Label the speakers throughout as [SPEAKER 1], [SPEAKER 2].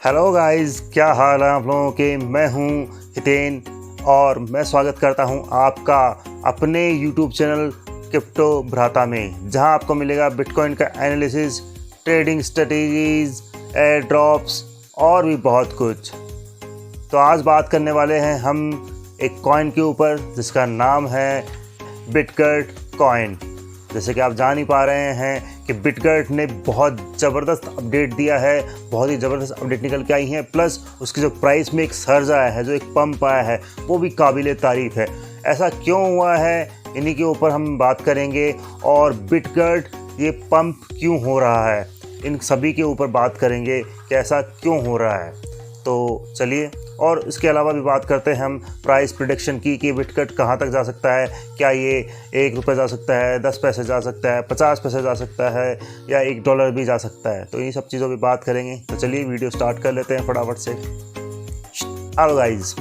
[SPEAKER 1] Hello guys, क्या हाल है आप लोगों के। मैं हूं हितेन और मैं स्वागत करता हूं आपका अपने यूट्यूब चैनल क्रिप्टो भ्राता में, जहां आपको मिलेगा बिटकॉइन का analysis, trading strategies, air drops और भी बहुत कुछ। तो आज बात करने वाले हैं हम एक कॉइन के ऊपर जिसका नाम है बिटगर्ट कॉइन। जैसे कि आप जान ही पा रहे हैं कि बिटगर्ट ने बहुत ज़बरदस्त अपडेट दिया है, बहुत ही ज़बरदस्त अपडेट निकल के आई हैं। प्लस उसकी जो प्राइस में एक सर्ज आया है, जो एक पंप आया है, वो भी काबिल तारीफ़ है। ऐसा क्यों हुआ है, इन्हीं के ऊपर हम बात करेंगे। और बिटगर्ट ये पंप क्यों हो रहा है, इन सभी के ऊपर बात करेंगे कि ऐसा क्यों हो रहा है। तो चलिए, और इसके अलावा भी बात करते हैं हम प्राइस प्रेडिक्शन की कि बिटगर्ट कहाँ तक जा सकता है। क्या ये ₹1 जा सकता है, 10 पैसे जा सकता है, 50 पैसे जा सकता है, या $1 भी जा सकता है। तो इन सब चीज़ों पर बात करेंगे। तो चलिए वीडियो स्टार्ट कर लेते हैं फटाफट से। हेलो गाइस,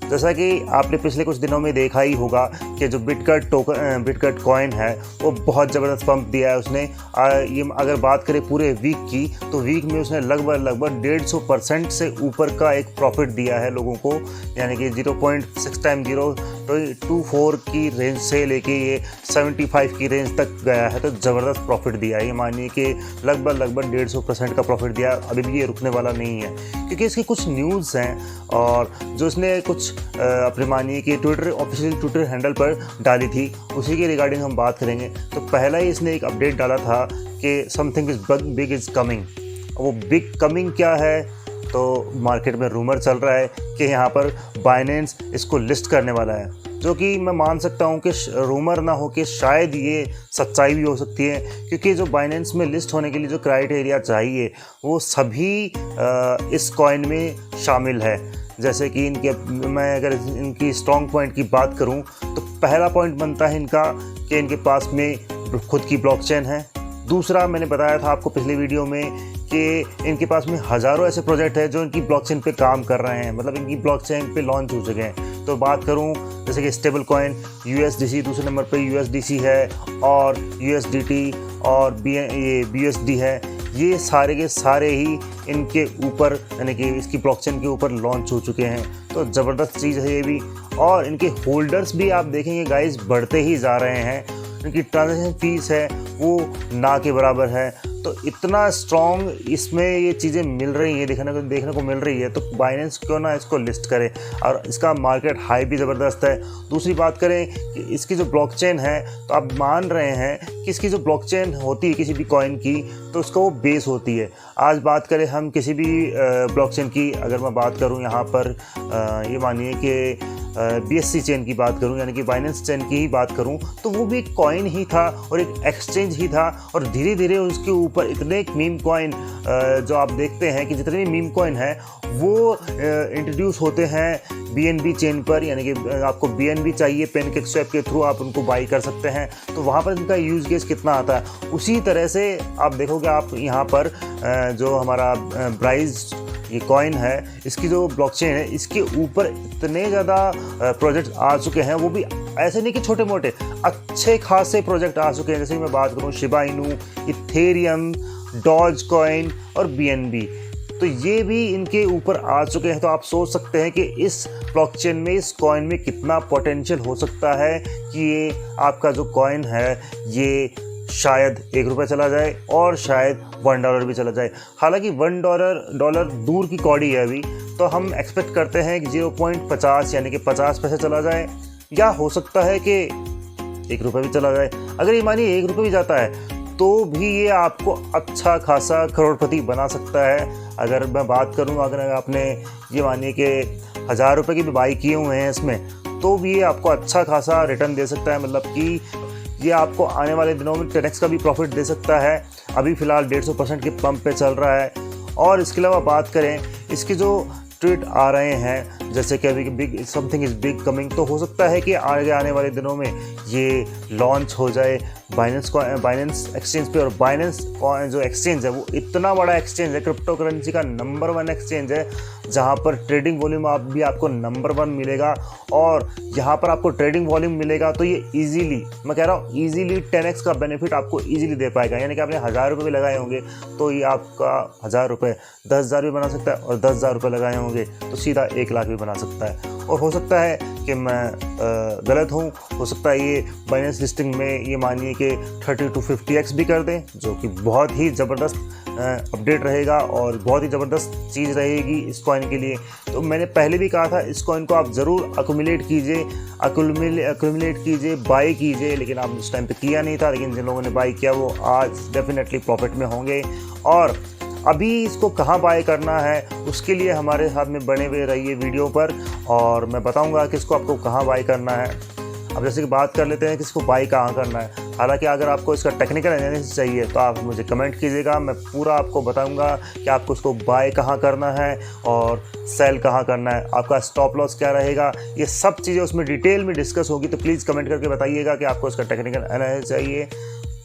[SPEAKER 1] जैसा कि आपने पिछले कुछ दिनों में देखा ही होगा कि जो बिटगर्ट कॉइन है वो बहुत ज़बरदस्त पंप दिया है उसने। ये अगर बात करें पूरे वीक की, तो वीक में उसने लगभग 150% से ऊपर का एक प्रॉफिट दिया है लोगों को। यानी कि 0.6 टाइम 0.24 की रेंज से लेके ये 75 की रेंज तक गया है। तो ज़बरदस्त प्रॉफिट दिया है। ये मानिए कि लगभग 150% का प्रॉफिट दिया। अभी भी ये रुकने वाला नहीं है, क्योंकि इसकी कुछ न्यूज़ हैं और जो इसने कुछ अपने मानिए कि ऑफिशियल ट्विटर हैंडल पर डाली थी, उसी के रिगार्डिंग हम बात करेंगे। तो पहला ही इसने एक अपडेट डाला था कि something is big is coming. वो बिग कमिंग क्या है, तो मार्केट में रूमर चल रहा है कि यहाँ पर बाइनेंस इसको लिस्ट करने वाला है, जो कि मैं मान सकता हूँ कि रूमर ना हो कि शायद ये सच्चाई भी हो सकती है। क्योंकि जो बाइनेंस में लिस्ट होने के लिए जो क्राइटेरिया चाहिए वो सभी इस कॉइन में शामिल है। जैसे कि मैं अगर इनकी स्ट्रॉन्ग पॉइंट की बात करूं, तो पहला पॉइंट बनता है इनका कि इनके पास में खुद की ब्लॉकचेन है। दूसरा, मैंने बताया था आपको पिछले वीडियो में कि इनके पास में हज़ारों ऐसे प्रोजेक्ट हैं जो इनकी ब्लॉकचेन पे काम कर रहे हैं, मतलब इनकी ब्लॉकचेन पे लॉन्च हो चुके हैं। तो बात करूं जैसे कि स्टेबल कॉइन USDC, दूसरे नंबर पे USDC है, और USDT और BUSD है। ये सारे के सारे ही इनके ऊपर, यानी कि इसकी ब्लॉकचेन के ऊपर लॉन्च हो चुके हैं। तो ज़बरदस्त चीज़ है ये भी। और इनके होल्डर्स भी आप देखेंगे गाइस बढ़ते ही जा रहे हैं। इनकी ट्रांजैक्शन फीस है वो ना के बराबर है। तो इतना स्ट्रॉन्ग इसमें ये चीज़ें मिल रही हैं, देखने को मिल रही है। तो बाइनेंस क्यों ना इसको लिस्ट करे, और इसका मार्केट हाई भी ज़बरदस्त है। दूसरी बात करें कि इसकी जो ब्लॉकचेन है, तो आप मान रहे हैं कि इसकी जो ब्लॉकचेन होती है किसी भी कॉइन की, तो उसका वो बेस होती है। आज बात करें हम किसी भी ब्लॉकचेन की, अगर मैं बात करूँ यहाँ पर ये मानिए कि BSC चेन की बात करूं, यानी कि बाइनेंस चेन की ही बात करूं, तो वो भी एक कॉइन ही था और एक एक्सचेंज ही था। और धीरे धीरे उसके ऊपर इतने मीम कॉइन जो आप देखते हैं कि जितने भी मीम कॉइन हैं वो इंट्रोड्यूस होते हैं BNB चेन पर। यानी कि आपको BNB चाहिए, PancakeSwap के थ्रू आप उनको बाई कर सकते हैं। तो वहाँ पर इनका यूज केस कितना आता है, उसी तरह से आप देखोगे आप यहाँ पर जो हमारा ब्राइज ये कॉइन है, इसकी जो ब्लॉकचेन है, इसके ऊपर इतने ज़्यादा प्रोजेक्ट आ चुके हैं। वो भी ऐसे नहीं कि छोटे मोटे, अच्छे खासे प्रोजेक्ट आ चुके हैं। जैसे कि मैं बात करूँ Shiba Inu, Ethereum, Dogecoin और BNB, तो ये भी इनके ऊपर आ चुके हैं। तो आप सोच सकते हैं कि इस ब्लॉकचेन में, इस कॉइन में कितना पोटेंशियल हो सकता है कि ये आपका जो कॉइन है ये शायद ₹1 चला जाए और शायद $1 भी चला जाए। हालांकि $1 दूर की कौड़ी है अभी, तो हम एक्सपेक्ट करते हैं कि 0.50 यानी कि 50 पैसे चला जाए, या हो सकता है कि ₹1 भी चला जाए। अगर ये मानिए ₹1 भी जाता है, तो भी ये आपको अच्छा खासा करोड़पति बना सकता है। अगर मैं बात करूँ, अगर आपने ये मानिए कि ₹1000 की भी बाई किए हुए हैं इसमें, तो भी ये आपको अच्छा खासा रिटर्न दे सकता है। मतलब कि ये आपको आने वाले दिनों में 10x का भी प्रॉफिट दे सकता है। अभी फ़िलहाल 150% के पंप पे चल रहा है। और इसके अलावा बात करें, इसके जो ट्वीट आ रहे हैं, जैसे कि अभी big something is big coming, तो हो सकता है कि आगे आने वाले दिनों में ये लॉन्च हो जाए बाइनेंस एक्सचेंज पे। और बाइनेंस जो एक्सचेंज है वो इतना बड़ा एक्सचेंज है, क्रिप्टो करेंसी का नंबर 1 एक्सचेंज है, जहाँ पर ट्रेडिंग वॉल्यूम भी आपको नंबर 1 मिलेगा। और यहाँ पर आपको ट्रेडिंग वॉल्यूम मिलेगा तो ये ईजीली, मैं कह रहा हूँ ईजीली 10x का बेनिफिट आपको ईजीली दे पाएगा। यानी कि आपने 1000 रुपये भी लगाए होंगे तो ये आपका 1000 रुपये 10,000 भी बना सकता है, और 10,000 रुपये लगाए होंगे तो सीधा 1 लाख भी बना सकता है। और हो सकता है कि मैं गलत हूँ, हो सकता है ये बाइनेंस लिस्टिंग में ये मानिए कि 30 to 50x भी कर दें, जो कि बहुत ही ज़बरदस्त अपडेट रहेगा और बहुत ही ज़बरदस्त चीज़ रहेगी इस कॉइन के लिए। तो मैंने पहले भी कहा था इस कॉइन को आप ज़रूर अक्यूमुलेट कीजिए, बाई कीजिए, लेकिन आपने उस टाइम पे किया नहीं था। लेकिन जिन लोगों ने बाई किया वो आज डेफिनेटली प्रॉफिट में होंगे। और अभी इसको कहाँ बाय करना है उसके लिए हमारे साथ में बने हुए रहिए वीडियो पर, और मैं बताऊंगा कि इसको आपको कहाँ बाय करना है। अब जैसे कि बात कर लेते हैं कि इसको बाय कहाँ करना है। हालांकि अगर आपको इसका टेक्निकल एनालिसिस चाहिए तो आप मुझे कमेंट कीजिएगा, मैं पूरा आपको बताऊंगा कि आपको इसको बाय कहाँ करना है और सेल कहाँ करना है, आपका स्टॉप लॉस क्या रहेगा, ये सब चीज़ें उसमें डिटेल में डिस्कस होगी। तो प्लीज़ कमेंट करके बताइएगा कि आपको इसका टेक्निकल एनालिसिस चाहिए।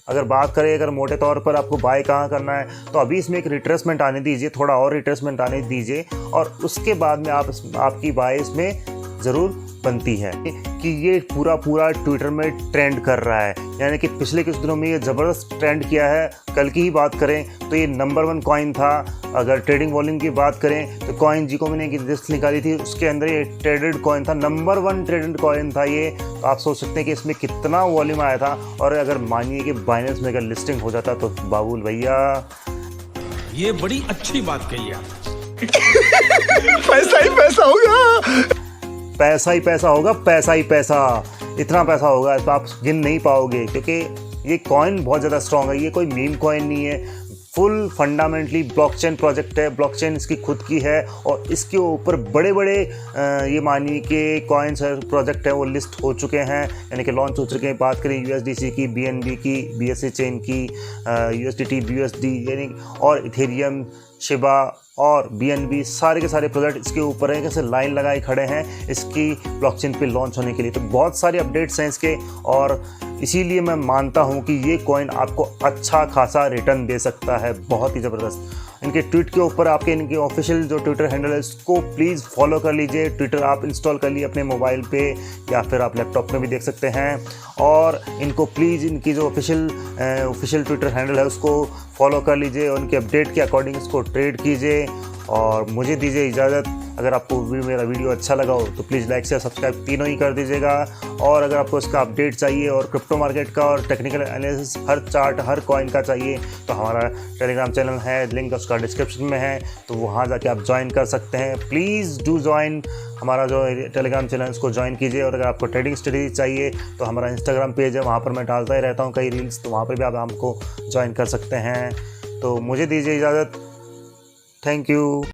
[SPEAKER 1] अगर बात करें अगर मोटे तौर पर आपको बाय कहाँ करना है, तो अभी इसमें एक रिट्रेसमेंट आने दीजिए, थोड़ा और रिट्रेसमेंट आने दीजिए, और उसके बाद में आपकी बाय इसमें ज़रूर बनती है। कि ये पूरा ट्विटर में ट्रेंड कर रहा है, यानी कि पिछले कुछ दिनों में ये ज़बरदस्त ट्रेंड किया है। कल की ही बात करें तो ये नंबर 1 कॉइन था। अगर ट्रेडिंग वॉल्यूम की बात करें तो कॉइन जी को मैंने एक लिस्ट निकाली थी, उसके अंदर ये ट्रेडेड कॉइन था, नंबर 1 ट्रेडेड कॉइन था ये। तो आप सोच सकते हैं कि इसमें कितना वॉल्यूम आया था। और अगर मानिए कि बाइनेंस में अगर लिस्टिंग हो जाता तो बाबुल भैया,
[SPEAKER 2] ये बड़ी अच्छी बात कही आप।
[SPEAKER 3] पैसा ही पैसा होगा,
[SPEAKER 1] पैसा ही पैसा होगा, पैसा ही पैसा, इतना पैसा होगा तो आप गिन नहीं पाओगे, क्योंकि ये कॉइन बहुत ज़्यादा स्ट्रॉन्ग है। ये कोई मीम कॉइन नहीं है, फुल फंडामेंटली ब्लॉकचेन प्रोजेक्ट है, ब्लॉकचेन इसकी खुद की है। और इसके ऊपर बड़े बड़े ये मानिए कि कॉइन्स प्रोजेक्ट है वो लिस्ट हो चुके हैं, यानी कि लॉन्च हो चुके हैं। बात करें USDC की, BNB की, BSC चेन की, USDT, BUSD यानी, और इथेरियम, शिबा और BNB, सारे के सारे प्रोजेक्ट इसके ऊपर हैं, कैसे लाइन लगाए खड़े हैं इसकी ब्लॉकचेन पे लॉन्च होने के लिए। तो बहुत सारे अपडेट्स हैं इसके, और इसीलिए मैं मानता हूं कि ये कॉइन आपको अच्छा खासा रिटर्न दे सकता है, बहुत ही ज़बरदस्त। इनके ट्वीट के ऊपर आपके इनके ऑफिशियल जो ट्विटर हैंडल है उसको प्लीज़ फॉलो कर लीजिए। ट्विटर आप इंस्टॉल कर लिए अपने मोबाइल पे, या फिर आप लैपटॉप में भी देख सकते हैं। और इनको प्लीज़ इनकी जो ऑफिशियल ट्विटर हैंडल है उसको फॉलो कर लीजिए, और उनके अपडेट के अकॉर्डिंग इसको ट्रेड कीजिए। और मुझे दीजिए इजाज़त। अगर आपको मेरा वीडियो अच्छा लगा हो तो प्लीज़ लाइक शेयर सब्सक्राइब तीनों ही कर दीजिएगा। और अगर आपको इसका अपडेट चाहिए और क्रिप्टो मार्केट का और टेक्निकल एनालिसिस हर चार्ट हर कॉइन का चाहिए तो हमारा टेलीग्राम चैनल है, लिंक उसका डिस्क्रिप्शन में है, तो वहाँ जाके आप ज्वाइन कर सकते हैं। प्लीज़ डू ज्वाइन हमारा जो टेलीग्राम चैनल उसको ज्वाइन कीजिए। और अगर आपको ट्रेडिंग स्ट्रेटेजी चाहिए तो हमारा इंस्टाग्राम पेज है, वहाँ पर मैं डालता ही रहता हूँ कई रील्स, तो वहाँ पर भी आप हमको ज्वाइन कर सकते हैं। तो मुझे दीजिए इजाज़त। Thank you.